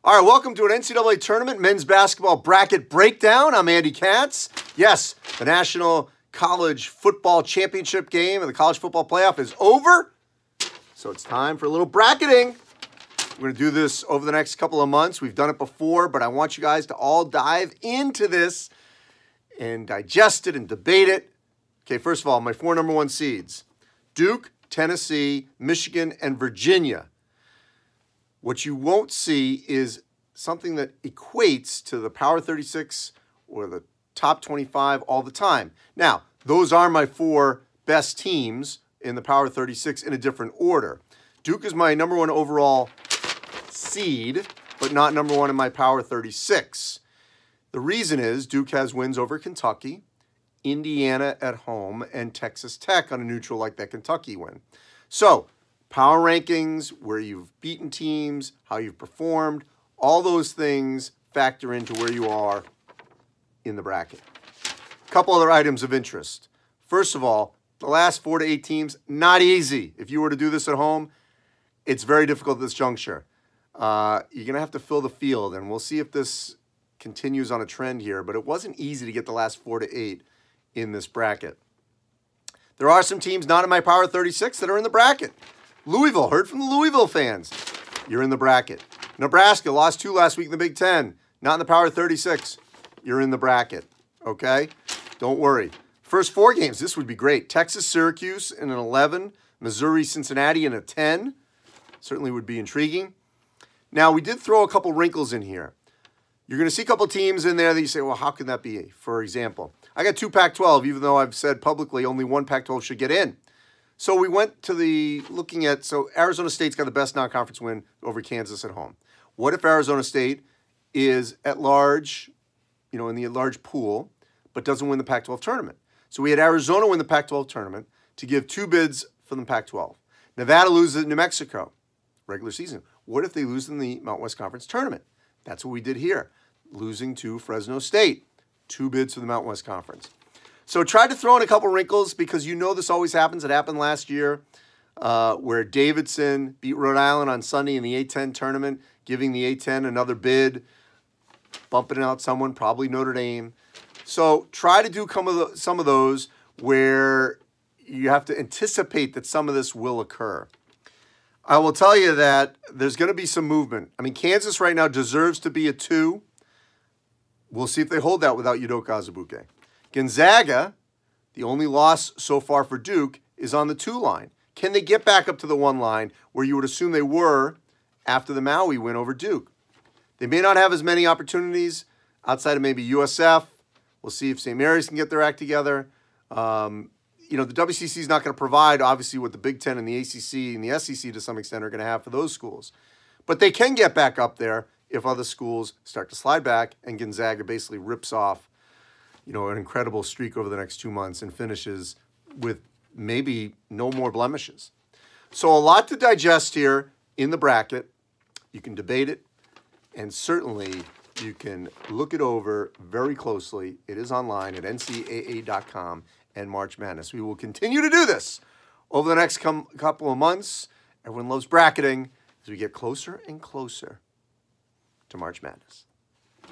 All right, welcome to an NCAA tournament men's basketball bracket breakdown. I'm Andy Katz. Yes, the National College Football Championship game and the College Football Playoff is over. So it's time for a little bracketing. We're going to do this over the next couple of months. We've done it before, but I want you guys to all dive into this and digest it and debate it. Okay, first of all, my 4 number 1 seeds: Duke, Tennessee, Michigan, and Virginia. What you won't see is something that equates to the Power 36 or the top 25 all the time. Now, those are my 4 best teams in the Power 36 in a different order. Duke is my number 1 overall seed, but not number 1 in my Power 36. The reason is Duke has wins over Kentucky, Indiana at home, and Texas Tech on a neutral like that Kentucky win. So, power rankings, where you've beaten teams, how you've performed, all those things factor into where you are in the bracket. A couple other items of interest. First of all, the last 4 to 8 teams, not easy. If you were to do this at home, it's very difficult at this juncture. You're going to have to fill the field, and we'll see if this continues on a trend here, but it wasn't easy to get the last 4 to 8 in this bracket. There are some teams not in my Power 36 that are in the bracket. Louisville, heard from the Louisville fans. You're in the bracket. Nebraska lost 2 last week in the Big Ten. Not in the Power 36. You're in the bracket, okay? Don't worry. First 4 games, this would be great. Texas, Syracuse in an 11. Missouri, Cincinnati in a 10. Certainly would be intriguing. Now, we did throw a couple wrinkles in here. You're going to see a couple teams in there that you say, well, how can that be? For example, I got 2 Pac-12, even though I've said publicly only 1 Pac-12 should get in. So we went to so Arizona State's got the best non-conference win over Kansas at home. What if Arizona State is at large, in the large pool, but doesn't win the Pac-12 tournament? So we had Arizona win the Pac-12 tournament to give 2 bids for the Pac-12. Nevada loses at New Mexico, regular season. What if they lose in the Mountain West Conference tournament? That's what we did here, losing to Fresno State, 2 bids for the Mountain West Conference. So tried to throw in a couple wrinkles because this always happens. It happened last year where Davidson beat Rhode Island on Sunday in the A-10 tournament, giving the A-10 another bid, bumping out someone, probably Notre Dame. So try to do some of those where you have to anticipate that some of this will occur. I will tell you that there's going to be some movement. I mean, Kansas right now deserves to be a 2. We'll see if they hold that without Udoka Azubuike. Gonzaga, the only loss so far for Duke, is on the 2 line. Can they get back up to the 1 line where you would assume they were after the Maui win over Duke? They may not have as many opportunities outside of maybe USF. We'll see if St. Mary's can get their act together. The WCC is not going to provide, obviously, what the Big Ten and the ACC and the SEC to some extent are going to have for those schools. But they can get back up there if other schools start to slide back and Gonzaga basically rips off an incredible streak over the next 2 months and finishes with maybe no more blemishes. So a lot to digest here in the bracket. You can debate it, and certainly you can look it over very closely. It is online at ncaa.com and March Madness. We will continue to do this over the next couple of months. Everyone loves bracketing as we get closer and closer to March Madness.